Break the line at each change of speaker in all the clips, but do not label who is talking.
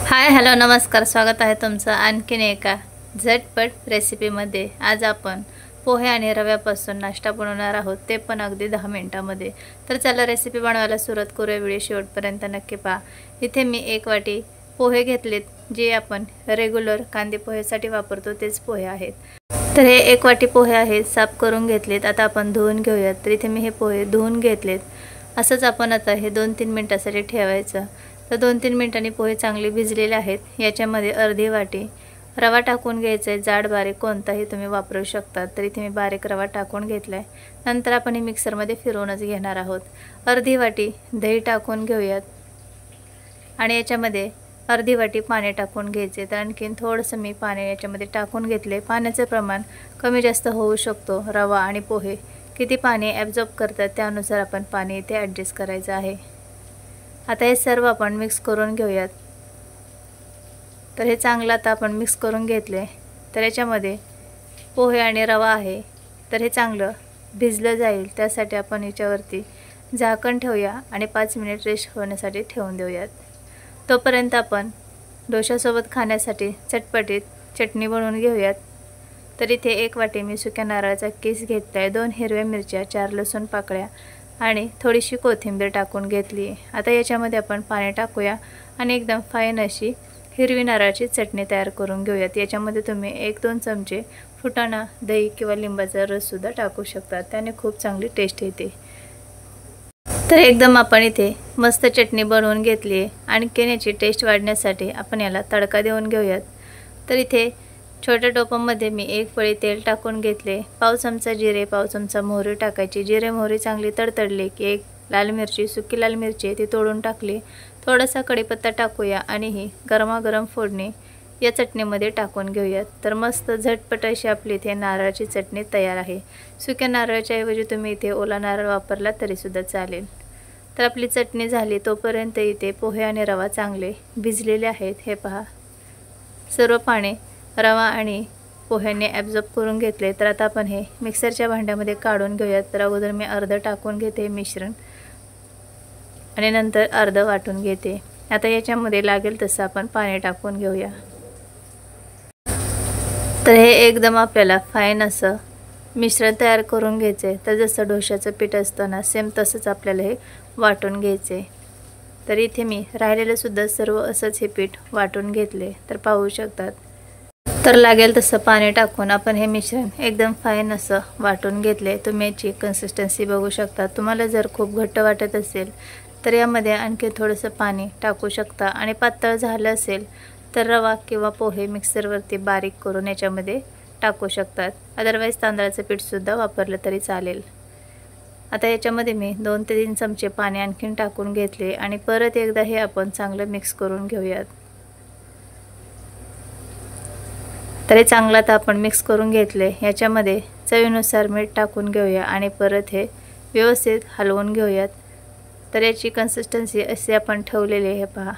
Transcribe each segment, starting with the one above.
Hi hello नमस्कार, स्वागत आहे तुमचं आणखीन एका झटपट रेसिपीमध्ये। आज आपण पोहे आणि रव्यापासून नाश्ता बनवणार आहोत, ते पण अगदी 10 मिनिटांमध्ये। तर चला रेसिपी बनवायला सुरुवात करूया। व्हिडिओ शेवटपर्यंत नक्की पहा। इथे मी 1 वाटी पोहे घेतलेत, जे आपण रेग्युलर कांदे पोहेसाठी वापरतो तेच पोहे आहेत। तर हे 1 वाटी पोहे आहेत, साफ करून घेतलेत। आता आपण धुवून घेऊयात। तर इथे मी हे पोहे धुवून घेतलेत। असंच आपण आता हे 2-3 मिनिटांसाठी ठेवायचं। तर 2-3 मिनिटांनी पोहे चांगले भिजलेले आहेत। याच्यामध्ये अर्धी वाटी रवा टाकून घ्यायचा आहे, जाड बारीक कोणताही तुम्ही वापरू शकता। तर इथे मी बारीक रवा टाकून घेतलाय। नंतर आपण हे मिक्सरमध्ये फिरवूनच घेणार आहोत। अर्धी वाटी दही टाकून घेऊयात आणि याच्यामध्ये अर्धी वाटी पाणी टाकून घ्यायचे। तर आणखीन थोडंसं मी पाणी याच्यामध्ये टाकून घेतले। पाण्याचे प्रमाण कमी जास्त होऊ शकतो। रवा आणि पोहे किती पाणी ॲब्झॉर्ब करतात त्यानुसार आपण पाणी इथे ॲडजस्ट करायचं आहे। आता हे सर्व आपण मिक्स करून घेऊयात। तर हे चांगलं आता आपण मिक्स करून घेतले। तर याच्यामध्ये पोहे आणि रवा आहे, तर हे चांगलं भिजलं जाईल त्यासाठी आपण याच्यावरती झाकण ठेवूया आणि 5 मिनिट रेस्ट होण्यासाठी ठेवून देऊयात। तोपर्यंत आपण डोशासोबत खाण्यासाठी चटपटीत चटणी बनवून घेऊयात। तर इथे 1 वाटी मी सुक्या नारळाचा किस घेतलाय, 2 हिरव्या मिरच्या, 4 लसूण पाकळ्या आणि थोडीशी कोथिंबीर टाकून घेतली आहे। आता याच्यामध्ये आपण पाणी टाकूया आणि एकदम फाईन अशी हिरवी नारळाची चटणी तयार करून घेऊयात। याच्यामध्ये तुम्ही 1-2 चमचे फुटाणा, दही किंवा लिंबाचा रस सुद्धा टाकू शकता, त्याने खूप चांगली टेस्ट येते। तर एकदम आपण इथे मस्त चटणी बनवून घेतली आहे। आणखीन याची टेस्ट वाढण्यासाठी आपण याला तडका देऊन घेऊयात। तर इथे छोट्या टोपामध्ये मी 1 पळी तेल टाकून घेतले, पाव चमचा जिरे, पाव चमचा मोहरी टाकायची। जिरे मोहरी चांगली तडतडली की 1 लाल मिरची, सुकी लाल मिरची ती तोडून टाकली। थोडासा कढीपत्ता टाकूया आणि ही गरमागरम फोडणी या चटणीमध्ये टाकून घेऊयात। तर मस्त झटपट अशी आपली इथे नारळाची चटणी तयार आहे। सुक्या नारळाच्या ऐवजी तुम्ही इथे ओला नारळ वापरला तरी सुद्धा चालेल। तर आपली चटणी झाली तोपर्यंत इथे पोहे आणि रवा चांगले भिजलेले आहेत। हे पहा, सर्व पाणी रवा आणि पोह्यांनी ॲब्झॉर्ब करून घेतले। तर आता आपण हे मिक्सरच्या भांड्यामध्ये काढून घेऊयात। तर अगोदर मी अर्धं टाकून घेते मिश्रण आणि नंतर अर्धं वाटून घेते। आता याच्यामध्ये लागेल तसं आपण पाणी टाकून घेऊया। तर हे एकदम आपल्याला फाईन असं मिश्रण तयार करून घ्यायचे। तर जसं डोशाचं पीठ असतं ना, सेम तसंच आपल्याला हे वाटून घ्यायचे। तर इथे मी राहिलेलं सुद्धा सर्व असंच हे पीठ वाटून घेतले। तर पाहू शकतात। तर लागेल तसं पाणी टाकून आपण हे मिश्रण एकदम फाईन असं वाटून घेतले। तुम्ही याची कन्सिस्टन्सी बघू शकता। तुम्हाला जर खूप घट्ट वाटत असेल तर यामध्ये आणखी थोडंसं पाणी टाकू शकता आणि पातळ झालं असेल तर रवा किंवा पोहे मिक्सरवरती बारीक करून याच्यामध्ये टाकू शकतात। अदरवाईज तांदळाचं पीठसुद्धा वापरलं तरी चालेल। आता याच्यामध्ये मी 2 ते 3 चमचे पाणी आणखीन टाकून घेतले आणि परत एकदा हे आपण चांगलं मिक्स करून घेऊयात। तर हे चांगलं आता आपण मिक्स करून घेतले। याच्यामध्ये चवीनुसार मीठ टाकून घेऊया आणि परत हे व्यवस्थित हलवून घेऊयात। तर याची कन्सिस्टन्सी अशी आपण ठेवलेली आहे, पहा।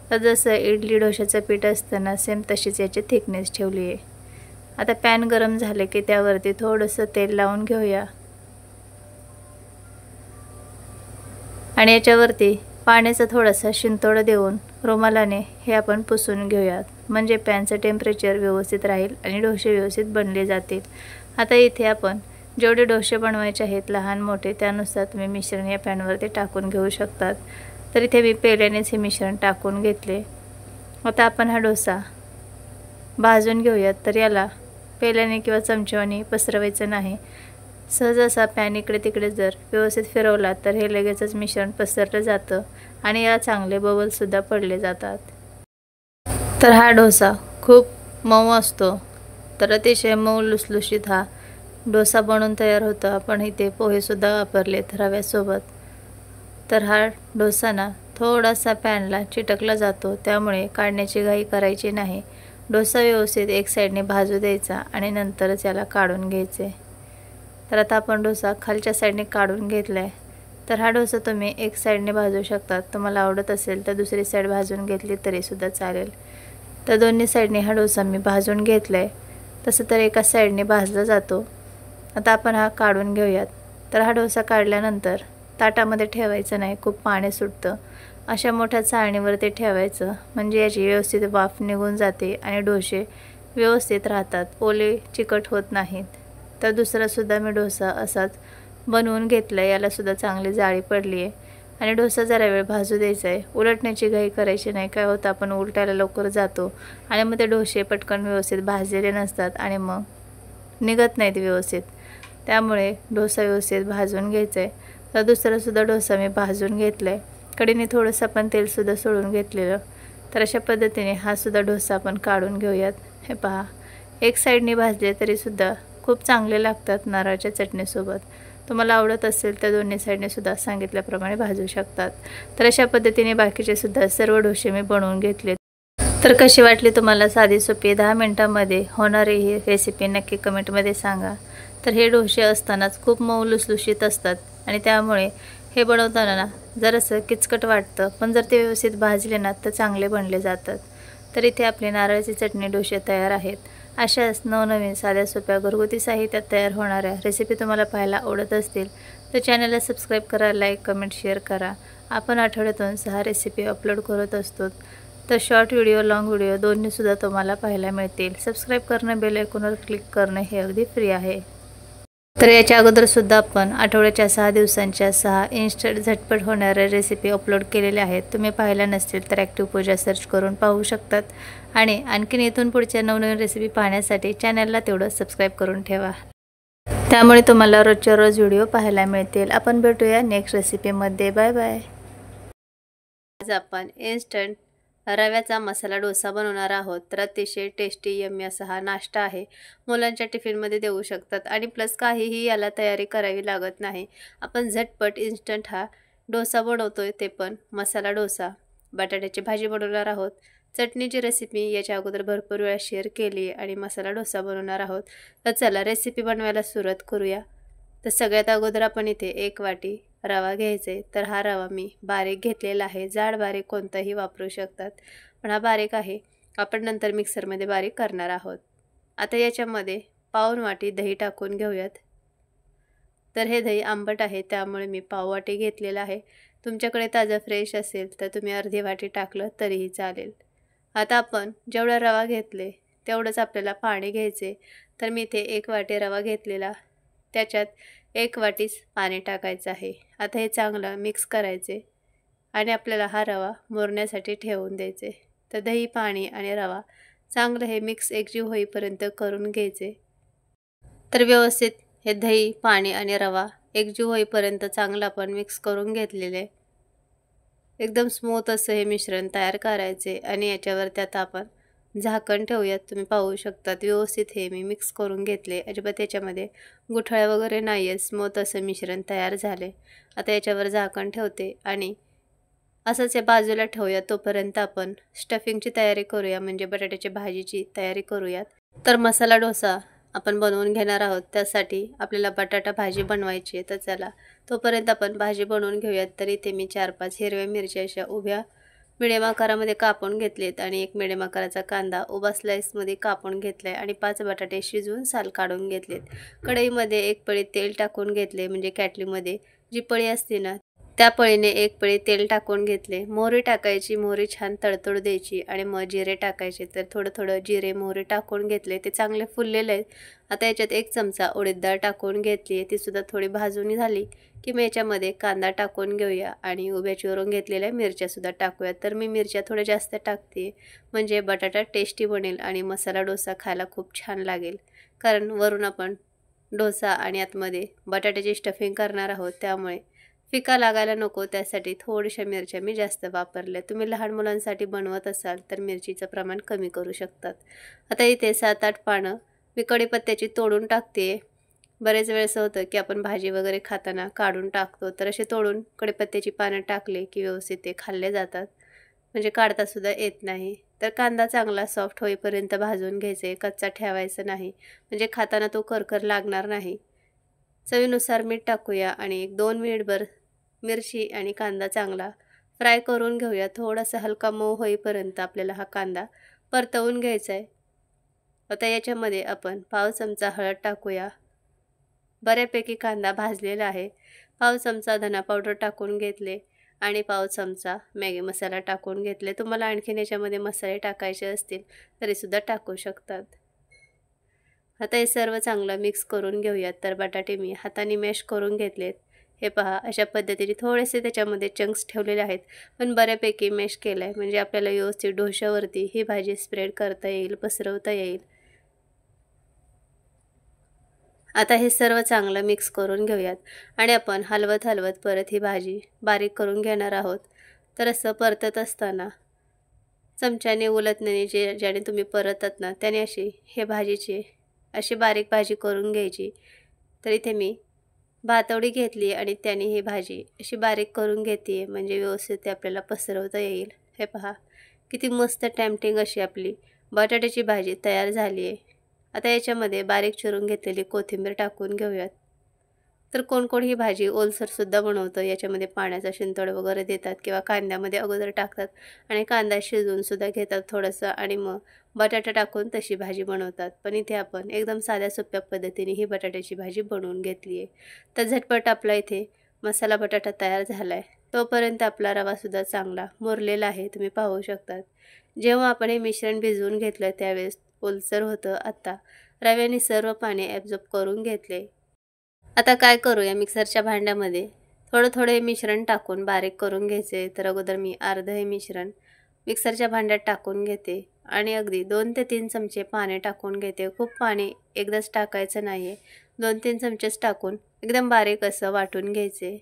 तर जसं इडली डोशाचं पीठ असतं ना, सेम तशीच याची थिकनेस ठेवली आहे। आता पॅन गरम झाले की त्यावरती थोडंसं तेल लावून घेऊया आणि याच्यावरती पाण्याचा थोडासा शिंतोडा देऊन रुमालाने हे आपण पुसून घेऊयात, म्हणजे पॅनचं टेम्परेचर व्यवस्थित राहील आणि डोसे व्यवस्थित बनले जातील। आता इथे आपण जेवढे डोसे बनवायचे आहेत लहान मोठे त्यानुसार तुम्ही मिश्रण या पॅनवरती टाकून घेऊ शकतात। तर इथे मी पेल्यानेच हे मिश्रण टाकून घेतले। आता आपण हा डोसा भाजून घेऊयात। तर याला पेल्याने किंवा चमच्याने पसरवायचं नाही। सहज असा पॅन इकडे तिकडे जर व्यवस्थित फिरवला तर हे लगेचच मिश्रण पसरलं जातं आणि याला चांगले बबल्ससुद्धा पडले जातात। तर हा डोसा खूप मऊ असतो। तर अतिशय मऊ लुसलुशीत हा डोसा बनवून तयार होतो। आपण इथे पोहेसुद्धा वापरलेत रव्यासोबत। तर हा डोसा ना थोडासा पॅनला चिटकला जातो, त्यामुळे काढण्याची घाई करायची नाही। डोसा व्यवस्थित एक साईडने भाजू द्यायचा आणि नंतरच याला काढून घ्यायचे। तर आता आपण डोसा खालच्या साईडने काढून घेतलाय। तर हा डोसा तुम्ही एक साईडने भाजू शकता, तुम्हाला आवडत असेल तर दुसरी साईड भाजून घेतली तरी सुद्धा चालेल। तर दोन्ही साईडने हा डोसा मी भाजून घेतलाय। तसं तर एका साईडने भाजला जातो। आता आपण हा काढून घेऊयात। तर हा डोसा काढल्यानंतर ताटामध्ये ठेवायचं नाही, खूप पाणी सुटतं अशा मोठ्या चाळणीवरती ठेवायचं, म्हणजे याची व्यवस्थित वाफ निघून जाते आणि डोसे व्यवस्थित राहतात, ओले चिकट होत नाहीत. तर दुसरासुद्धा मी डोसा असाच बनवून घेतला आहे. यालासुद्धा चांगली जाळी पडली आहे आणि डोसा जरा वेळ भाजू द्यायचा आहे. उलटण्याची घाई करायची नाही. काय होतं, आपण उलटायला लवकर जातो आणि मग ते डोसे पटकन व्यवस्थित भाजलेले नसतात आणि मग निघत नाहीत व्यवस्थित. त्यामुळे डोसा व्यवस्थित भाजून घ्यायचा आहे. तर दुसरासुद्धा डोसा मी भाजून घेतला आहे. कढईने थोडंसं आपण तेलसुद्धा सोडून घेतलेलं. तर अशा पद्धतीने हा सुद्धा डोसा आपण काढून घेऊयात. हे पहा, एक साईडने भाजले तरीसुद्धा खूप चांगले लागतात नारळाच्या चटणीसोबत. तुम्हाला आवडत असेल तर दोन्ही साईडने सुद्धा सांगितल्याप्रमाणे भाजू शकतात. तर अशा पद्धतीने बाकीचे सुद्धा सर्व डोसे मी बनवून घेतले. तर कशी वाटली तुम्हाला साधी सोपी 10 मिनिटांमध्ये होणारी ही रेसिपी नक्की कमेंटमध्ये सांगा. तर हे डोसे असतानाच खूप मऊ लुसलुशीत असतात आणि त्यामुळे हे बनवताना ना जरासं किचकट वाटतं, पण जर ते व्यवस्थित भाजले ना तर चांगले बनले जातात. तर इथे आपले नारळाची चटणी डोसे तयार आहेत. अशाच नवनवीन साध्या सोप्या घरगुती साहित्यात तयार होणाऱ्या रेसिपी तुम्हाला पाहायला आवडत असतील तर चॅनलला सबस्क्राईब करा, लाईक, कमेंट, शेअर करा. आपण आठवड्यातून 6 रेसिपी अपलोड करत असतो. तर शॉर्ट व्हिडिओ, लॉंग व्हिडिओ दोन्हीसुद्धा तुम्हाला पाहायला मिळतील. सबस्क्राईब करणं, बेल आयकॉनवर क्लिक करणं हे अगदी फ्री आहे. तर याच्या अगोदरसुद्धा आपण आठवड्याच्या 6 दिवसांच्या 6 इन्स्टंट झटपट होणाऱ्या रेसिपी अपलोड केलेल्या आहेत. तुम्ही पाहिल्या नसतील तर ॲक्टिव्ह पूजा सर्च करून पाहू शकतात. आणि आणखीन इथून पुढच्या नवनवीन रेसिपी पाहण्यासाठी चॅनलला तेवढं सबस्क्राईब करून ठेवा. त्यामुळे तुम्हाला रोजच्या रोज व्हिडिओ पाहायला मिळतील. आपण भेटूया नेक्स्ट रेसिपीमध्ये. Bye bye. आज आपण इन्स्टंट रव्याचा मसाला डोसा बनवणार आहोत. तर अतिशय टेस्टी यम्मी असा हा नाश्ता आहे. मुलांच्या टिफिनमध्ये देऊ शकतात आणि प्लस काहीही याला तयारी करावी लागत नाही. आपण झटपट इन्स्टंट हा डोसा बनवतोय, ते पण मसाला डोसा. बटाट्याची भाजी बनवणार आहोत. चटणीची रेसिपी याच्या अगोदर भरपूर वेळा शेअर केली आणि मसाला डोसा बनवणार आहोत. तर चला रेसिपी बनवायला सुरुवात करूया. तर सगळ्यात अगोदर आपण इथे 1 वाटी रवा घ्यायचे. तर हा रवा मी बारीक घेतलेला आहे. जाड बारीक कोणताही वापरू शकतात, पण हा बारीक आहे. आपण नंतर मिक्सरमध्ये बारीक करणार आहोत. आता याच्यामध्ये पाऊण वाटी दही टाकून घेऊयात. तर हे दही आंबट आहे त्यामुळे मी पाव वाटी घेतलेलं आहे. तुमच्याकडे ताजं फ्रेश असेल तर तुम्ही अर्धी वाटी टाकलं तरीही चालेल. आता आपण जेवढा रवा घेतले तेवढंच आपल्याला पाणी घ्यायचे. तर मी इथे 1 वाटी रवा घेतलेला, त्याच्यात 1 वाटीच पाणी टाकायचं आहे. आता हे चांगलं मिक्स करायचे आणि आपल्याला हा रवा मुरण्यासाठी ठेवून द्यायचे. तर दही, पाणी आणि रवा चांगलं हे मिक्स एकजीव होईपर्यंत करून घ्यायचे. तर व्यवस्थित हे दही, पाणी आणि रवा एकजीव होईपर्यंत चांगलं आपण मिक्स करून घेतलेले. एकदम स्मूथ असं हे मिश्रण तयार करायचे आणि याच्यावरती आता आपण झाकण ठेवूयात. तुम्ही पाहू शकतात व्यवस्थित हे मी मिक्स करून घेतले. अजिबात याच्यामध्ये गुठळ्या वगैरे नाही आहे. स्मूथ असं मिश्रण तयार झाले. आता याच्यावर झाकण ठेवते आणि असंच हे बाजूला ठेवूया. तोपर्यंत आपण स्टफिंगची तयारी करूया, म्हणजे बटाट्याच्या भाजीची तयारी करूयात. तर मसाला डोसा आपण बनवून घेणार आहोत. त्यासाठी आपल्याला बटाटा भाजी बनवायची आहे. तर चला तोपर्यंत आपण भाजी बनवून घेऊयात. तर इथे मी 4-5 हिरव्या मिरच्या अशा उभ्या मिडियम आकारामध्ये कापून घेतलेत आणि 1 मिडियम आकाराचा कांदा उभा स्लाइसमध्ये कापून घेतलाय आणि 5 बटाटे शिजवून साल काढून घेतलेत. कढईमध्ये 1 पळी तेल टाकून घेतले, म्हणजे कॅटलीमध्ये जी पळी असते ना त्या पळीने 1 पळी तेल टाकून घेतले. मोहरी टाकायची, मोहरी छान तडतड द्यायची आणि मग जिरे टाकायचे. तर थोडं थोडं जिरे मोहरी टाकून घेतले, ते चांगले फुललेले आहेत. आता याच्यात 1 चमचा उडीद डाळ टाकून घेतली आहे. ती सुद्धा थोडी भाजून झाली की मग याच्यामध्ये कांदा टाकून घेऊया आणि उभ्या चिरून घेतलेल्या मिरच्यासुद्धा टाकूया. तर मी मिरच्या थोड्या जास्त टाकते, म्हणजे बटाटा टेस्टी बनेल आणि मसाला डोसा खायला खूप छान लागेल. कारण वरून आपण डोसा आणि आतमध्ये बटाट्याची स्टफिंग करणार आहोत, त्यामुळे फिका लागायला नको, त्यासाठी थोड्याशा मिरच्या मी जास्त वापरल्या. तुम्ही लहान मुलांसाठी बनवत असाल तर मिरचीचं प्रमाण कमी करू शकतात. आता इथे 7-8 पानं मी कढीपत्त्याची तोडून टाकते. बरेच वेळेस होतं की आपण भाजी वगैरे खाताना काढून टाकतो, तर असे तोडून कढीपत्त्याची पानं टाकले की व्यवस्थित ते खाल्ले जातात, म्हणजे काढतासुद्धा येत नाही. तर कांदा चांगला सॉफ्ट होईपर्यंत भाजून घ्यायचे, कच्चा ठेवायचं नाही, म्हणजे खाताना तो करकर लागणार नाही. चवीनुसार मीठ टाकूया आणि 1-2 मिनिटभर मिरची आणि कांदा चांगला फ्राय करून घेऊया. थोडासा हलका मऊ होईपर्यंत आपल्याला हा कांदा परतवून घ्यायचा आहे. आता याच्यामध्ये आपण पाव चमचा हळद टाकूया. बऱ्यापैकी कांदा भाजलेला आहे. पाव चमचा धना पावडर टाकून घेतले आणि पाव चमचा मॅगी मसाला टाकून घेतले. तुम्हाला आणखीन याच्यामध्ये मसाले टाकायचे असतील तरीसुद्धा टाकू शकतात. आता हे सर्व चांगलं मिक्स करून घेऊयात. तर बटाटे मी हाताने मॅश करून घेतलेत. हे पहा, अशा पद्धतीने थोडेसे त्याच्यामध्ये चंक्स ठेवलेले आहेत, पण बऱ्यापैकी मॅश केलं आहे, म्हणजे आपल्याला व्यवस्थित डोश्यावरती ही भाजी स्प्रेड करता येईल, पसरवता येईल. आता हे सर्व चांगलं मिक्स करून घेऊयात आणि आपण हलवत हलवत परत ही भाजी बारीक करून घेणार आहोत. तर असं परतत असताना चमच्याने उलटण्याने ज्याने तुम्ही परतत ना त्याने अशी हे भाजीची अशी बारीक भाजी करून घ्यायची. तर इथे मी भातवडी घेतली आणि त्याने ही भाजी अशी बारीक करून घेते, म्हणजे व्यवस्थित ते आपल्याला पसरवता येईल. हे पहा, किती मस्त टेम्पटिंग अशी आपली बटाट्याची भाजी तयार झाली आहे. आता याच्यामध्ये बारीक चिरून घेतलेली कोथिंबीर टाकून घेऊयात. तर कोण कोण ही भाजी ओलसरसुद्धा बनवतं, याच्यामध्ये पाण्याचा शिंतोड वगैरे देतात किंवा कांद्यामध्ये अगोदर टाकतात आणि कांदा शिजवूनसुद्धा घेतात थोडंसं आणि मग बटाटा टाकून तशी भाजी बनवतात. पण इथे आपण एकदम साध्या सोप्या पद्धतीने ही बटाट्याची भाजी बनवून घेतली आहे. तर झटपट आपला इथे मसाला बटाटा तयार झाला आहे. तोपर्यंत आपला रवासुद्धा चांगला मुरलेला आहे, तुम्ही पाहू शकतात. जेव्हा आपण हे मिश्रण भिजवून घेतलं त्यावेळेस ओलसर होतं. आता रव्याने सर्व पाणी ॲब्झॉर्ब करून घेतले. आता काय करूया, मिक्सरच्या भांड्यामध्ये थोडं थोडं हे मिश्रण टाकून बारीक करून घ्यायचे. तर अगोदर मी अर्धं हे मिश्रण मिक्सरच्या भांड्यात टाकून घेते आणि अगदी 2 ते 3 चमचे पाणी टाकून घेते. खूप पाणी एकदाच टाकायचं नाही आहे, 2-3 चमचेच टाकून एकदम बारीक असं वाटून घ्यायचे.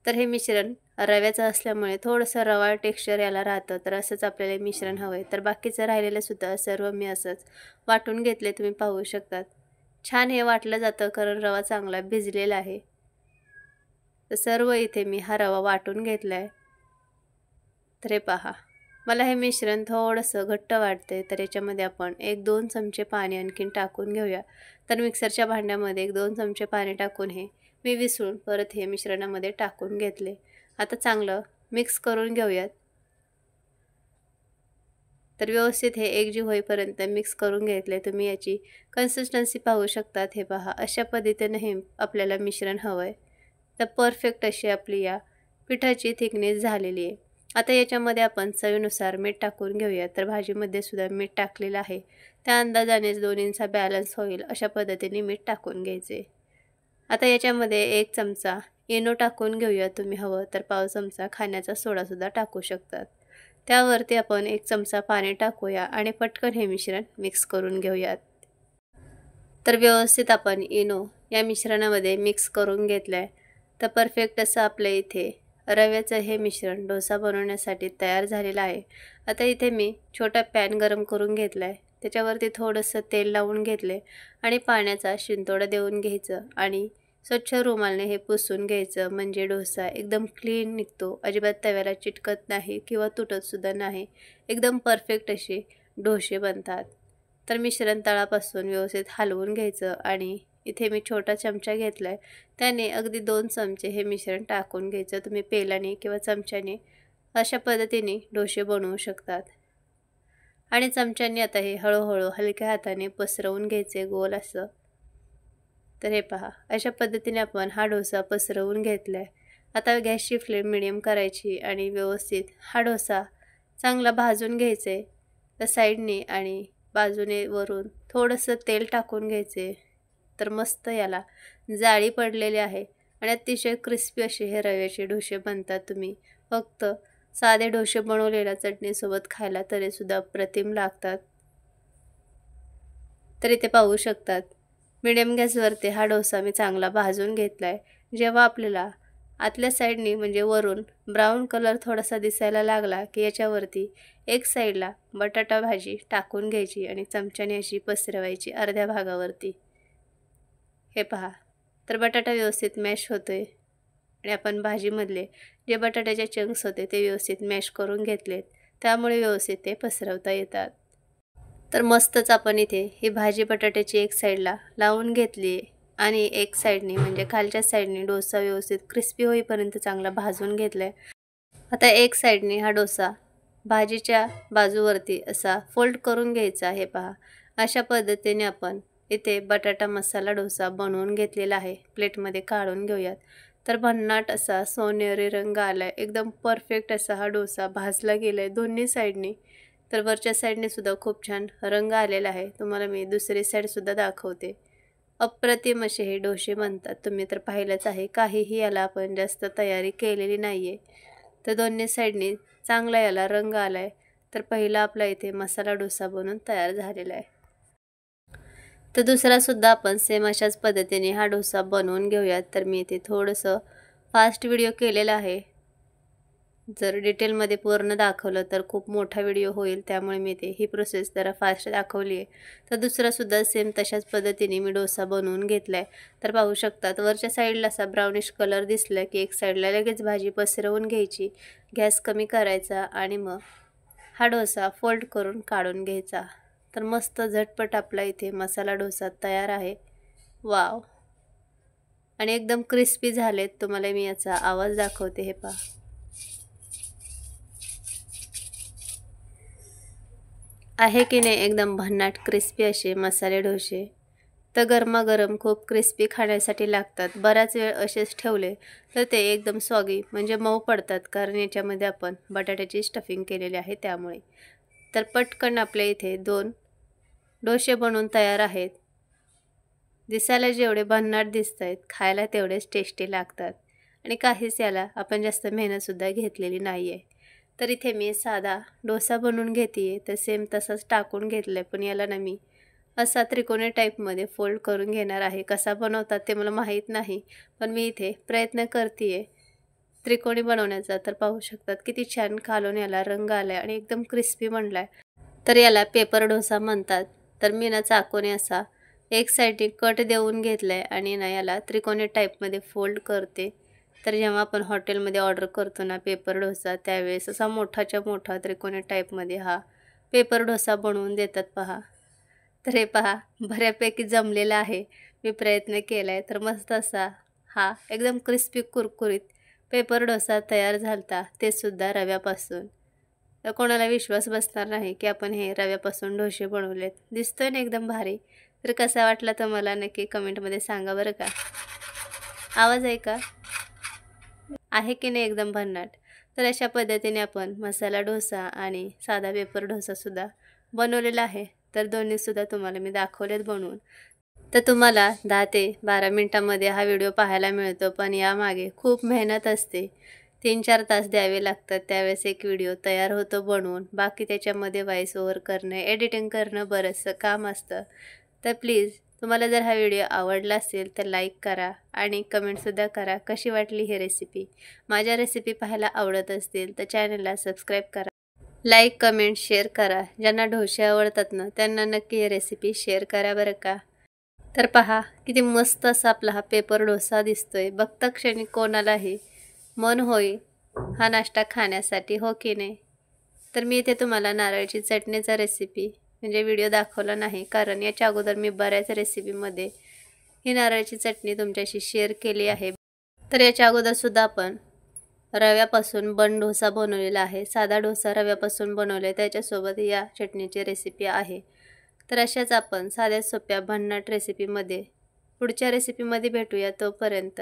तर हे मिश्रण रव्याचं असल्यामुळे थोडंसं रवा टेक्स्चर याला राहतं, तर असंच आपल्याला मिश्रण हवं आहे. तर बाकीचं राहिलेलंसुद्धा सर्व मी असंच वाटून घेतले, तुम्ही पाहू शकतात. छान हे वाटलं जातं कारण रवा चांगला भिजलेला आहे. तर सर्व इथे मी हा रवा वाटून घेतला आहे. तर हे पहा, मला हे मिश्रण थोडंसं घट्ट वाटते, तर याच्यामध्ये आपण 1-2 चमचे पाणी आणखीन टाकून घेऊया. तर मिक्सरच्या भांड्यामध्ये 1-2 चमचे पाणी टाकून हे मी विसळून परत हे मिश्रणामध्ये टाकून घेतले. आता चांगलं मिक्स करून घेऊयात. तर व्यवस्थित हे एकजीव होईपर्यंत मिक्स करून घेतले. तुम्ही याची कन्सिस्टन्सी पाहू शकतात. हे पहा, अशा पद्धतीने हे आपल्याला मिश्रण हवं आहे. तर परफेक्ट अशी आपली या पिठाची थिकनेस झालेली आहे. आता याच्यामध्ये आपण चवीनुसार मीठ टाकून घेऊया. तर भाजीमध्ये सुद्धा मीठ टाकलेलं आहे, त्या अंदाजानेच दोन्हींचा बॅलन्स होईल अशा पद्धतीने मीठ टाकून घ्यायचे. आता याच्यामध्ये 1 चमचा इनो टाकून घेऊया. तुम्ही हवं तर पाव चमचा खाण्याचा सोडासुद्धा टाकू शकतात. त्यावरती आपण 1 चमचा पाणी टाकूया आणि पटकन हे मिश्रण मिक्स करून घेऊयात. तर व्यवस्थित आपण इनो या मिश्रणामध्ये मिक्स करून घेतलं आहे. तर परफेक्ट असं आपल्या इथे रव्याचं हे मिश्रण डोसा बनवण्यासाठी तयार झालेलं आहे. आता इथे मी छोटा पॅन गरम करून घेतला आहे, त्याच्यावरती थोडंसं तेल लावून घेतले आणि पाण्याचा शिंतोडा देऊन घ्यायचं आणि स्वच्छ रुमालने हे पुसून घ्यायचं, म्हणजे डोसा एकदम क्लीन निघतो, अजिबात तव्याला चिटकत नाही किंवा तुटतसुद्धा नाही. एकदम परफेक्ट असे डोसे बनतात. तर मिश्रण तळापासून व्यवस्थित हलवून घ्यायचं आणि इथे मी छोटा चमचा घेतला आहे, त्याने अगदी 2 चमचे हे मिश्रण टाकून घ्यायचं. तुम्ही पेलाने किंवा चमच्याने अशा पद्धतीने डोसे बनवू शकतात. आणि चमच्याने आता हे हळूहळू हलक्या हाताने पसरवून घ्यायचे गोल असं. तर हे पहा, अशा पद्धतीने आपण हा डोसा पसरवून घेतला आहे. आता गॅसची फ्लेम मिडियम करायची आणि व्यवस्थित हा डोसा चांगला भाजून घ्यायचे. तर साईडने आणि बाजूने वरून थोडंसं तेल टाकून घ्यायचे. तर मस्त याला जाळी पडलेली आहे आणि अतिशय क्रिस्पी असे हे रव्याचे डोसे बनतात. तुम्ही फक्त साधे डोसे बनवलेल्या चटणीसोबत खायला तरीसुद्धा अप्रतिम लागतात. तर इथे पाहू शकतात, मिडियम गॅसवरती हा डोसा मी चांगला भाजून घेतला आहे. जेव्हा आपल्याला आतल्या साईडनी म्हणजे वरून ब्राऊन कलर थोडासा दिसायला लागला की याच्यावरती एक साईडला बटाटा भाजी टाकून घ्यायची आणि चमच्याने अशी पसरवायची अर्ध्या भागावरती. हे पहा, तर बटाटा व्यवस्थित मॅश होतोय आणि आपण भाजीमधले जे बटाट्याचे चंक्स होते ते व्यवस्थित मॅश करून घेतलेत, त्यामुळे व्यवस्थित ते पसरवता येतात. तर मस्तच आपण इथे ही भाजी बटाट्याची एक साईडला लावून घेतली आणि एक साईडने म्हणजे खालच्या साईडने डोसा व्यवस्थित क्रिस्पी होईपर्यंत चांगला भाजून घेतला आहे. आता एक साईडने हा डोसा भाजीच्या बाजूवरती असा फोल्ड करून घ्यायचा. हे पहा, अशा पद्धतीने आपण इथे बटाटा मसाला डोसा बनवून घेतलेला आहे. प्लेटमध्ये काढून घेऊयात. तर भन्नाट असा सोनेरी रंग आलाय, एकदम परफेक्ट असा हा डोसा भाजला गेलाय दोन्ही साईडनी। तर वरच्या साईडने सुद्धा खूप छान रंग आलेला आहे। तुम्हाला मी दुसरी साईड सुद्धा दाखवते। अप्रतिम असे हे डोसे बनतात, तुम्ही तर पाहिलंच आहे। काहीही याला आपण जास्त तयारी केलेली नाहीये। तर दोन्ही साईडनी चांगला याला रंग आलाय। तर पहिला आपला इथे मसाला डोसा बनून तयार झालेला आहे। तर दुसरा सुद्धा आपण सेम अशाच पद्धतीने हा डोसा बनवून घेऊयात। तर मी इथे थोडंसं फास्ट व्हिडिओ केलेला आहे, जर डिटेलमध्ये पूर्ण दाखवलं तर खूप मोठा व्हिडिओ होईल, त्यामुळे मी ते ही प्रोसेस जरा फास्ट दाखवली आहे। तर दुसरा सुद्धा सेम तशाच पद्धतीने मी डोसा बनवून घेतलाय। तर पाहू शकतात वरच्या साईडला असा ब्राउनिश कलर दिसला की एक साईडला लगेच भाजी पसरवून घ्यायची, गॅस कमी करायचा आणि मग हा डोसा फोल्ड करून काढून घ्यायचा। तर मस्त झटपट आपला इथे मसाला डोसा तयार आहे। वाव, आणि एकदम क्रिस्पी झालेत। तुम्हाला मी याचा आवाज दाखवते, हे पहा। आहे की नाही एकदम भन्नाट क्रिस्पी असे मसाले डोसे। तर गरमागरम खूप क्रिस्पी खाण्यासाठी लागतात। बराच वेळ असेच ठेवले तर ते एकदम सॉगी म्हणजे मऊ पडतात, कारण याच्यामध्ये आपण बटाट्याची स्टफिंग केलेली आहे त्यामुळे। तर पटकन आपल्या इथे 2 डोसे बनवून तयार आहेत। दिसायला जेवढे भन्नाट दिसत आहेत, खायला तेवढेच टेस्टी लागतात आणि काहीच याला आपण जास्त मेहनतसुद्धा घेतलेली नाही आहे। तर इथे मी साधा डोसा बनवून घेते, तर सेम तसंच टाकून घेतलं आहे, पण याला ना मी असा त्रिकोणी टाईपमध्ये फोल्ड करून घेणार आहे। कसा बनवतात ते मला माहीत नाही, पण मी इथे प्रयत्न करते आहे त्रिकोणी बनवण्याचा। तर पाहू शकतात किती छान खालून याला रंग आला आहे आणि एकदम क्रिस्पी बनला आहे। तर याला पेपर डोसा म्हणतात। तर मी ना चाकूने असा एक साईडने कट देऊन घेतला आहे आणि ना याला त्रिकोणी टाईपमध्ये फोल्ड करते। तर जेव्हा आपण हॉटेलमध्ये ऑर्डर करतो ना पेपर डोसा, त्यावेळेस असा मोठाच्या मोठा त्रिकोणी टाईपमध्ये हा पेपर डोसा बनवून देतात पहा। तर हे पहा बऱ्यापैकी जमलेला आहे, मी प्रयत्न केला आहे। तर मस्त असा हा एकदम क्रिस्पी कुरकुरीत पेपर डोसा तयार झालता, ते सुद्धा रव्यापासून। तर कोणाला विश्वास बसणार नाही की आपण हे रव्यापासून डोसे बनवलेत। दिसतोय ना एकदम भारी। तर कसा वाटला तर मला नक्की कमेंटमध्ये सांगा बरं का। आवाज आहे का, आहे की नाही एकदम भन्नाट। तर अशा पद्धतीने आपण मसाला डोसा आणि साधा पेपर डोसा सुद्धा बनवलेला आहे। तर दोन्ही सुद्धा तुम्हाला मी दाखवलेत बनवून। तर तुम्हाला 10 ते 12 मिनिटांमध्ये हा व्हिडिओ पाहायला मिळतो, पण यामागे खूप मेहनत असते। 3-4 तास द्यावे लागतात, त्यावेळेस एक व्हिडिओ तयार होतो बनवून। बाकी त्याच्यामध्ये व्हॉइस ओव्हर करणं, एडिटिंग करणं बरंचसं काम असतं। तर प्लीज तुम्हाला जर हा व्हिडिओ आवडला असेल तर लाईक करा आणि कमेंटसुद्धा करा कशी वाटली ही रेसिपी। माझ्या रेसिपी पाहायला आवडत असतील तर चॅनलला सबस्क्राईब करा, लाईक कमेंट शेअर करा। ज्यांना डोसे आवडतात ना त्यांना नक्की ही रेसिपी शेअर करा बरं का। तर पहा किती मस्त असा आपला हा पेपर डोसा दिसतोय, बघता क्षणी कोणालाही मन होईल हा नाश्ता खाण्यासाठी, हो की नाही। तर मी इथे तुम्हाला नारळाची चटणीचा रेसिपी म्हणजे व्हिडिओ दाखवला नाही, कारण याच्या अगोदर मी बऱ्याच रेसिपीमध्ये ही नारळाची चटणी तुमच्याशी शेअर केली आहे। तर याच्या अगोदर सुद्धा आपण रव्यापासून बन डोसा बनवलेला आहे, साधा डोसा रव्यापासून बनवले, त्याच्यासोबत या चटणीची रेसिपी आहे। तर अशाच आपण साध्या सोप्या भन्नाट रेसिपीमध्ये पुढच्या रेसिपीमध्ये भेटूया। तोपर्यंत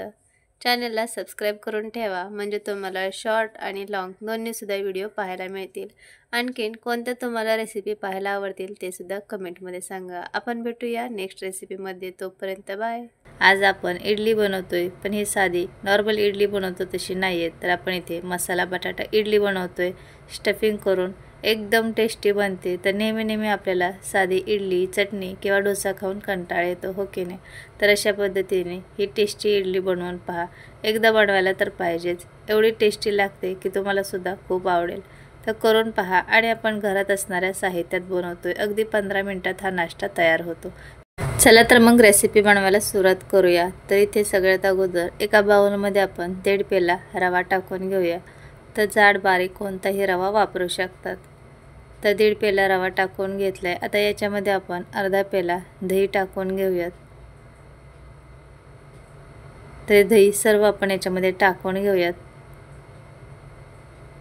चॅनलला सबस्क्राईब करून ठेवा, म्हणजे तुम्हाला शॉर्ट आणि लॉंग दोन्हीसुद्धा व्हिडिओ पाहायला मिळतील। आणखीन कोणत्या तुम्हाला रेसिपी पाहायला आवडतील ते सुद्धा कमेंटमध्ये सांगा। आपण भेटूया नेक्स्ट रेसिपीमध्ये, तोपर्यंत बाय। आज आपण इडली बनवतोय, पण ही साधी नॉर्मल इडली बनवतो तशी नाही आहे। तर आपण इथे मसाला बटाटा इडली बनवतोय स्टफिंग करून, एकदम टेस्टी बनते। तर नेहमी आपल्याला साधी इडली चटणी किंवा डोसा खाऊन कंटाळा येतो, हो की नाही। तर अशा पद्धतीने ही टेस्टी इडली बनवून पहा, एकदा बनवायला तर पाहिजेच, एवढी टेस्टी लागते की तुम्हाला सुद्धा खूप आवडेल। तर करून पहा आणि आपण घरात असणाऱ्या साहित्यात बनवतोय, अगदी 15 मिनिटात हा नाश्ता तयार होतो। चला तर मग रेसिपी बनवायला सुरुवात करूया। तर इथे सगळ्यात अगोदर एका बाउलमध्ये आपण 1.5 पेला रवा टाकून घेऊया। तर जाड बारीक कोणताही रवा वापरू शकतात। तर 1.5 पेला रवा टाकून घेतलाय। आता याच्यामध्ये आपण अर्धा पेला दही टाकून घेऊयात। तर दही सर्व आपण याच्यामध्ये टाकून घेऊयात।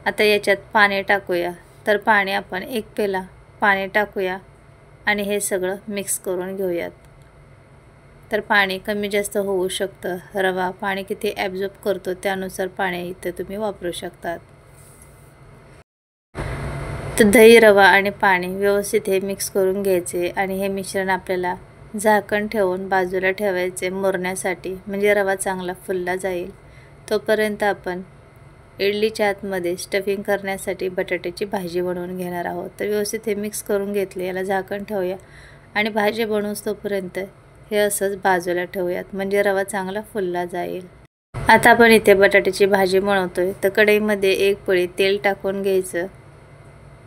आता याच्यात पाणी टाकूया। तर पाणी आपण 1 पेला पाणी टाकूया आणि हे सगळं मिक्स करून घेऊयात। तर पाणी कमी जास्त होऊ शकतं. रवा पाणी किती ॲब्झॉर्ब करतो त्यानुसार पाणी इथे तुम्ही वापरू शकतात. तर दही, रवा आणि पाणी व्यवस्थित हे मिक्स करून घ्यायचे आणि हे मिश्रण आपल्याला झाकण ठेवून बाजूला ठेवायचे मुरण्यासाठी, म्हणजे रवा चांगला फुलला जाईल. तोपर्यंत आपण इडलीच्या आतमध्ये स्टफिंग करण्यासाठी बटाट्याची भाजी बनवून घेणार आहोत. तर व्यवस्थित हे मिक्स करून घेतले, याला झाकण ठेवूया आणि भाजी बनवूस तोपर्यंत हे असंच बाजूला ठेवूयात, म्हणजे रवा चांगला फुलला जाईल. आता आपण इथे बटाट्याची भाजी बनवतोय. तर कढईमध्ये एक पळी तेल टाकून घ्यायचं.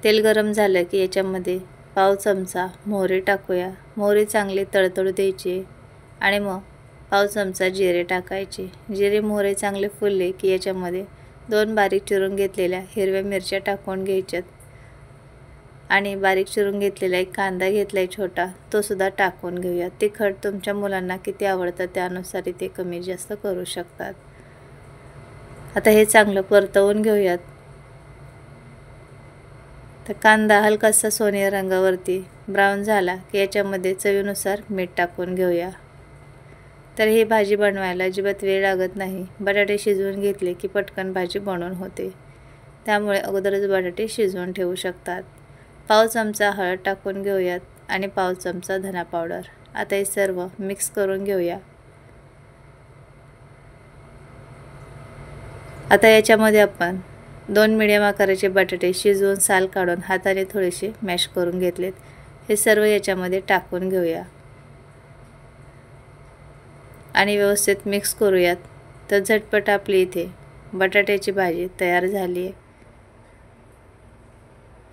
तेल गरम झालं की याच्यामध्ये पाव चमचा मोहरी टाकूया. मोहरी चांगली तळतळू द्यायची आणि मग पाव चमचा जिरे टाकायचे. जिरे मोहरी चांगले फुलले की याच्यामध्ये 2 बारीक चिरून घेतलेल्या हिरव्या मिरच्या टाकून घ्यायच्यात आणि बारीक चिरून घेतलेला एक कांदा घेतलाय छोटा, तो सुद्धा टाकून घेऊया. तिखट तुमच्या मुलांना किती आवडतं त्यानुसार ते कमी जास्त करू शकतात. आता हे चांगलं परतवून घेऊयात. तर कांदा हलकासा सोनेरी रंगावरती ब्राऊन झाला की याच्यामध्ये चवीनुसार मीठ टाकून घेऊया. तर ही भाजी बनवायला अजिबात वेळ लागत नाही. बटाटे शिजवून घेतले की पटकन भाजी बनवून होते, त्यामुळे अगोदरच बटाटे शिजवून ठेवू शकतात. पाव चमचा हळद टाकून घेऊयात आणि पाव चमचा धना पावडर. आता हे सर्व मिक्स करून घेऊया. आता याच्यामध्ये आपण 2 मिडियम आकाराचे बटाटे शिजवून साल काढून हाताने थोडेसे मॅश करून घेतलेत. हे सर्व याच्यामध्ये टाकून घेऊया आणि व्यवस्थित मिक्स करूयात. तर झटपट आपली इथे बटाट्याची भाजी तयार झाली आहे.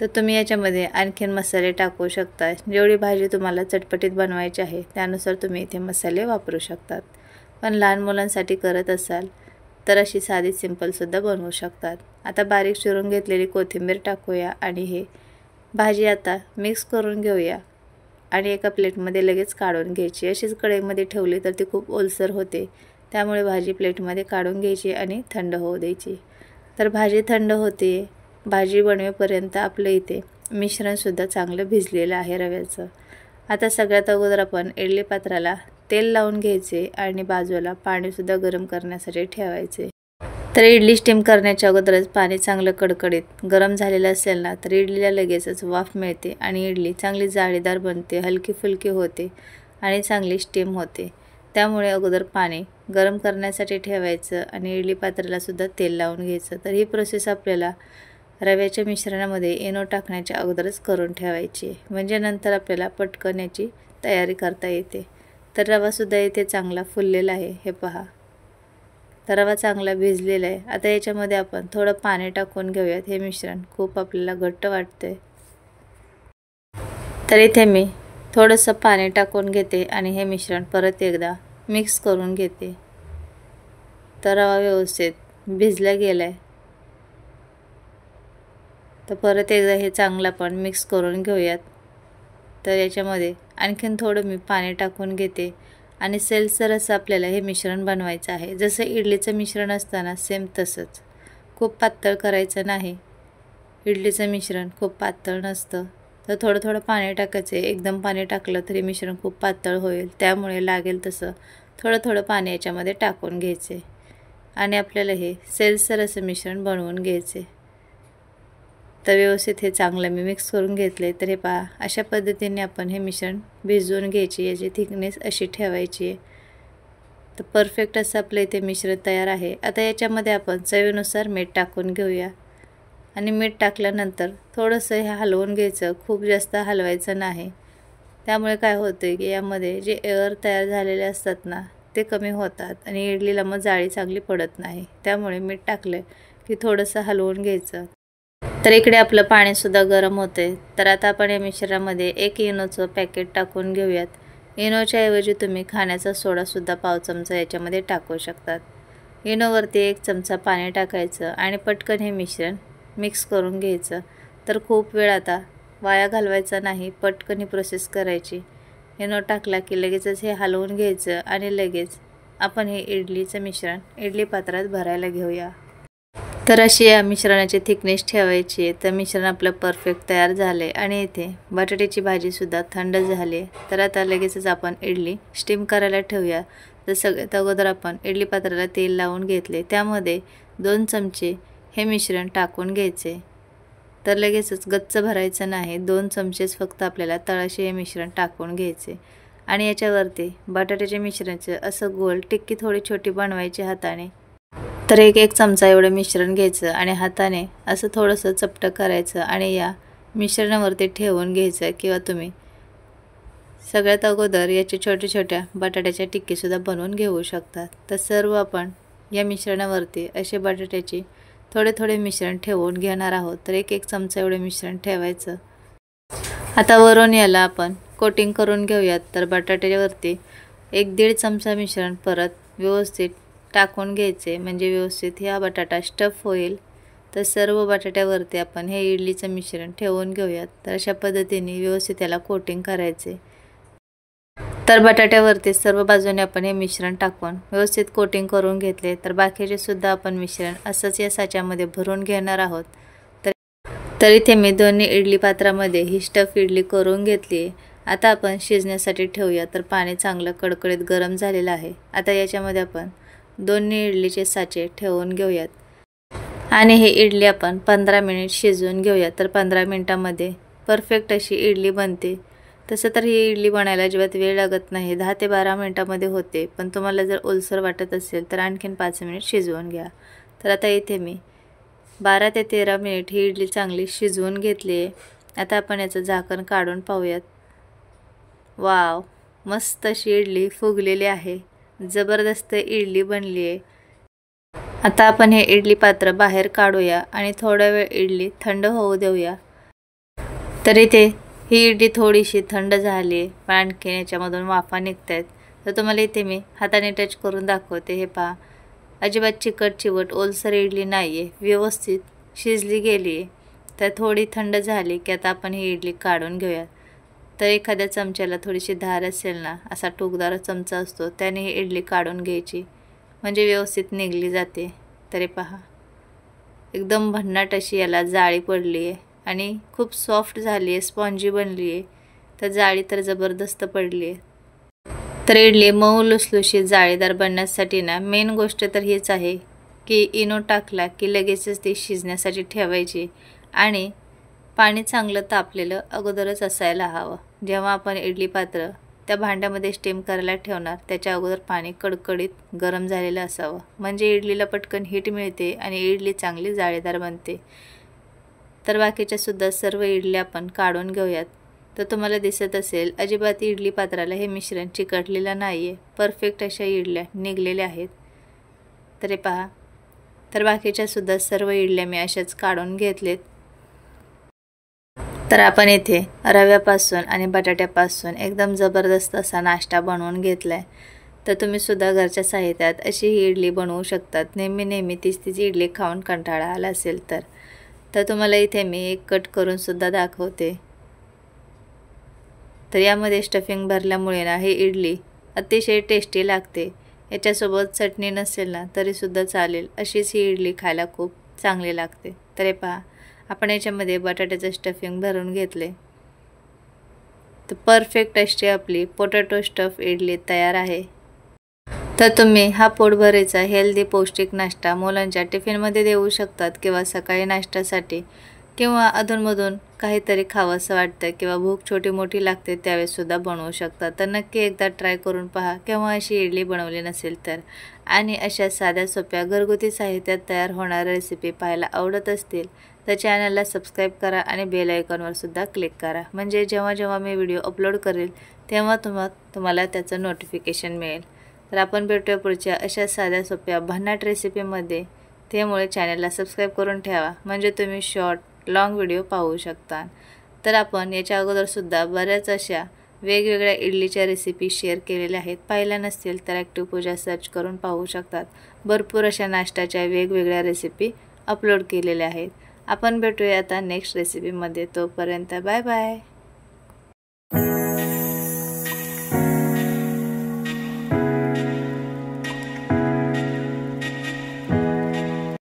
तर तुम्ही याच्यामध्ये आणखीन मसाले टाकू शकता. जेवढी भाजी तुम्हाला चटपटीत बनवायची आहे त्यानुसार तुम्ही इथे मसाले वापरू शकतात. पण लहान मुलांसाठी करत असाल तर अशी साधी सिंपलसुद्धा बनवू शकतात. आता बारीक चिरून घेतलेली कोथिंबीर टाकूया आणि हे भाजी आता मिक्स करून घेऊया आणि एका प्लेटमध्ये लगेच काढून घ्यायची. अशीच कढईमध्ये ठेवली तर ती खूप ओलसर होते, त्यामुळे भाजी प्लेटमध्ये काढून घ्यायची आणि थंड होऊ द्यायची. तर भाजी थंड होते. भाजी बनवेपर्यंत आपलं इथे मिश्रणसुद्धा चांगलं भिजलेलं आहे रव्याचं. आता सगळ्यात अगोदर आपण इडली पात्राला तेल लावून घ्यायचे आणि बाजूला पाणीसुद्धा गरम करण्यासाठी ठेवायचे. तर इडली स्टीम करण्याच्या अगोदरच पाणी चांगलं कडकडीत गरम झालेलं असेल ना तर इडलीला लगेचच वाफ मिळते आणि इडली चांगली जाळीदार बनते, हलकी फुलकी होते आणि चांगली स्टीम होते. त्यामुळे अगोदर पाणी गरम करण्यासाठी ठेवायचं आणि इडली पात्रालासुद्धा तेल लावून घ्यायचं. तर ही प्रोसेस आपल्याला रव्याच्या मिश्रणामध्ये इनो टाकण्याच्या अगोदरच करून ठेवायची, म्हणजे नंतर आपल्याला पटकन याची तयारी करता येते. तर रवासुद्धा इथे चांगला फुललेला आहे, हे पहा. तर रवा चांगला भिजलेला आहे. आता याच्यामध्ये आपण थोडं पाणी टाकून घेऊयात. हे मिश्रण खूप आपल्याला घट्ट वाटते, तर इथे मी थोडंसं पाणी टाकून घेते आणि हे मिश्रण परत एकदा मिक्स करून घेते. तर रवा व्यवस्थित भिजला गेला आहे. तर परत एकदा हे चांगलं आपण मिक्स करून घेऊयात. तर याच्यामध्ये आणखीन थोडं मी पाणी टाकून घेते आणि सेलसर असं आपल्याला हे मिश्रण बनवायचं आहे. जसं इडलीचं मिश्रण असताना सेम तसंच. खूप पातळ करायचं नाही. इडलीचं मिश्रण खूप पातळ नसतं, तर थोडं थोडं पाणी टाकायचं. एकदम पाणी टाकलं तरी मिश्रण खूप पातळ होईल, त्यामुळे लागेल तसं थोडं थोडं पाणी याच्यामध्ये टाकून घ्यायचे आणि आपल्याला हे सेलसर असं मिश्रण बनवून घ्यायचे. तर व्यवस्थित हे चांगलं मी मिक्स करून घेतले. तर हे पहा, अशा पद्धतीने आपण हे मिश्रण भिजवून घ्यायची. याची थिकनेस अशी ठेवायची आहे. तर परफेक्ट असं आपलं इथे मिश्रण तयार आहे. आता याच्यामध्ये आपण चवीनुसार मीठ टाकून घेऊया आणि मीठ टाकल्यानंतर थोडंसं हे हलवून घ्यायचं. खूप जास्त हलवायचं नाही, त्यामुळे काय होतं की यामध्ये जे एअर तयार झालेले असतात ना ते कमी होतात आणि इडलीला मग जाळी चांगली पडत नाही. त्यामुळे मीठ टाकलं की थोडंसं हलवून घ्यायचं. तर इकडे आपलं पाणीसुद्धा गरम होते. तर आता आपण या मिश्रणामध्ये 1 इनोचं पॅकेट टाकून घेऊयात. इनोच्या ऐवजी तुम्ही खाण्याचा सोडासुद्धा पाव चमचा याच्यामध्ये टाकू शकतात. इनोवरती 1 चमचा पाणी टाकायचं आणि पटकन हे मिश्रण मिक्स करून घ्यायचं. तर खूप वेळ आता वाया घालवायचा नाही, पटकन ही प्रोसेस करायची. इनो टाकला की लगेचच हे हलवून घ्यायचं आणि लगेच आपण हे इडलीचं मिश्रण इडली पात्रात भरायला घेऊया. तर अशी या मिश्रणाची थिकनेस ठेवायची आहे। तर मिश्रण आपलं परफेक्ट तयार झाले आणि इथे बटाट्याची भाजीसुद्धा थंड झाली। तर आता लगेचच आपण इडली स्टीम करायला ठेवूया। तर सगळ्यात अगोदर आपण इडली पात्राला तेल लावून घेतले, त्यामध्ये 2 चमचे हे मिश्रण टाकून घ्यायचे। तर लगेचच गच्च भरायचं नाही, 2 चमचेच फक्त आपल्याला तळाशी हे मिश्रण टाकून घ्यायचे आणि याच्यावरती बटाट्याच्या मिश्रणाचं असं गोल टिक्की थोडी छोटी बनवायची हाताने। तर एक चमचा एवढं मिश्रण घ्यायचं आणि हाताने असं थोडंसं चपटं करायचं आणि या मिश्रणावरती ठेवून घ्यायचं, किंवा तुम्ही सगळ्यात अगोदर याची छोट्या बटाट्याच्या टिक्कीसुद्धा बनवून घेऊ शकता। तर सर्व आपण या मिश्रणावरती असे बटाट्याची थोडे मिश्रण ठेवून घेणार आहोत। तर एक चमचा एवढे मिश्रण ठेवायचं। आता वरून याला आपण कोटिंग करून घेऊयात। तर बटाट्यावरती 1-1.5 चमचा मिश्रण परत व्यवस्थित टाकून घ्यायचे, म्हणजे व्यवस्थित हा बटाटा स्टफ होईल। तर सर्व बटाट्यावरती आपण हे इडलीचं मिश्रण ठेवून घेऊयात। तर अशा पद्धतीने व्यवस्थित त्याला कोटिंग करायचे। तर बटाट्यावरती सर्व बाजूने आपण हे मिश्रण टाकून व्यवस्थित कोटिंग करून घेतले। तर बाकीचे सुद्धा आपण मिश्रण असंच या साच्यामध्ये भरून घेणार आहोत। तर इथे मी दोन्ही इडली पात्रामध्ये ही स्टफ इडली करून घेतली। आता आपण शिजण्यासाठी ठेवूया। तर पाणी चांगलं कडकडीत गरम झालेलं आहे। आता याच्यामध्ये आपण दोन्ही इडलीचे साचे ठेवून घेऊयात आणि ही इडली आपण 15 मिनिट शिजवून घेऊया। तर 15 मिनिटांमध्ये परफेक्ट अशी इडली बनते। तसं तर ही इडली बनायला अजिबात वेळ लागत नाही, 10 ते 12 मिनिटांमध्ये होते। पण तुम्हाला जर ओलसर वाटत असेल तर आणखीन 5 मिनिट शिजवून घ्या। तर आता इथे मी 12 ते 13 मिनिट ही इडली चांगली शिजवून घेतली आहे। आता आपण याचं झाकण काढून पाहूयात। वाव, मस्त अशी इडली फुगलेली आहे, जबरदस्त इडली बनली आहे। आता आपण हे इडली पात्र बाहेर काढूया आणि थोडा वेळ इडली थंड होऊ देऊया। तर इथे ही इडली थोडीशी थंड झाली आहे, पण आणखीन याच्यामधून वाफा निघतायत। तर तुम्हाला इथे मी हाताने टच करून दाखवते। हे पहा, अजिबात चिवट ओलसर इडली नाही आहे, व्यवस्थित शिजली गेली आहे। तर थोडी थंड झाली की आता आपण ही इडली काढून घेऊया। तर एखाद्या चमच्याला थोडीशी धार असेल ना, असा टोकदार चमचा असतो, त्याने ही इडली काढून घ्यायची, म्हणजे व्यवस्थित निघली जाते। तर हे पहा, एकदम भन्नाट अशी याला जाळी पडली आहे आणि खूप सॉफ्ट झाली आहे, स्पॉन्जी बनली आहे। तर जाळी तर जबरदस्त पडली आहे। तर इडली मऊ लुसलुशीत जाळीदार बनण्यासाठी ना मेन गोष्ट तर हीच आहे की इनो टाकला की लगेचच ती शिजण्यासाठी ठेवायची आणि पाणी चांगलं तापलेलं अगोदरच असायला हवं। जेव्हा आपण इडली पात्र त्या भांड्यामध्ये स्टीम करायला ठेवणार त्याच्या अगोदर पाणी कडकडीत गरम झालेलं असावं, म्हणजे इडलीला पटकन हीट मिळते आणि इडली चांगली जाळीदार बनते। तर बाकीच्या सुद्धा सर्व इडल्या आपण काढून घेऊयात। तर तुम्हाला दिसत असेल अजिबात इडली पात्राला हे मिश्रण चिकटलेलं नाही आहे, परफेक्ट अशा इडल्या निघलेल्या आहेत। तर हे पहा, तर बाकीच्या सुद्धा सर्व इडल्या मी अशाच काढून घेतलेत। तर आपण इथे रव्यापासून आणि बटाट्यापासून एकदम जबरदस्त असा नाश्ता बनवून घेतलाय। तर तुम्ही सुद्धा घरच्या साहित्यात अशी ही इडली बनवू शकतात। नेहमी तीच इडली खाऊन कंटाळा आला असेल तर तुम्हाला इथे मी एक कट करून सुद्धा दाखवते। तर यामध्ये स्टफिंग भरल्यामुळे ना ही इडली अतिशय टेस्टी लागते। याच्यासोबत चटणी नसेल ना तरी सुद्धा चालेल, अशीच ही इडली खायला खूप चांगली लागते। तर हे पहा, आपण याच्यामध्ये बटाट्याचं स्टफिंग भरून घेतले। तर परफेक्ट अशी आपली पोटॅटो स्टफ इडली तयार आहे। तर तुम्ही हा पोटभरेचा हेल्दी पौष्टिक नाश्ता मुलांच्या टिफिनमध्ये देऊ शकतात, किंवा सकाळी नाश्त्यासाठी, किंवा अधूनमधून काहीतरी खावंसं वाटतं किंवा भूक छोटी मोठी लागते त्यावेळेस सुद्धा बनवू शकता। तर नक्की एकदा ट्राय करून पहा, केव्हा अशी इडली बनवली नसेल तर। आणि अशा साध्या सोप्या घरगुती साहित्यात तयार होणाऱ्या रेसिपी पाहायला आवडत असतील तर चॅनलला सबस्क्राईब करा आणि बेल आयकॉनवर सुद्धा क्लिक करा, म्हणजे जेव्हा मी व्हिडिओ अपलोड करेल तेव्हा तुम्हाला त्याचं नोटिफिकेशन मिळेल। तर आपण भेटूया पुढच्या अशा साध्या सोप्या भन्नाट रेसिपीमध्ये। त्यामुळे चॅनलला सबस्क्राईब करून ठेवा, म्हणजे तुम्ही शॉर्ट लॉंग व्हिडिओ पाहू शकता। तर आपण याच्या अगोदर सुद्धा बऱ्याच अशा वेगवेगळ्या इडलीच्या रेसिपी शेअर केलेल्या आहेत, पाहिल्या नसतील तर ॲक्टिव्ह पूजा सर्च करून पाहू शकतात। भरपूर अशा नाश्त्याच्या वेगवेगळ्या रेसिपी अपलोड केलेल्या आहेत। आपण भेटूया आता नेक्स्ट रेसिपीमध्ये, तोपर्यंत बाय बाय।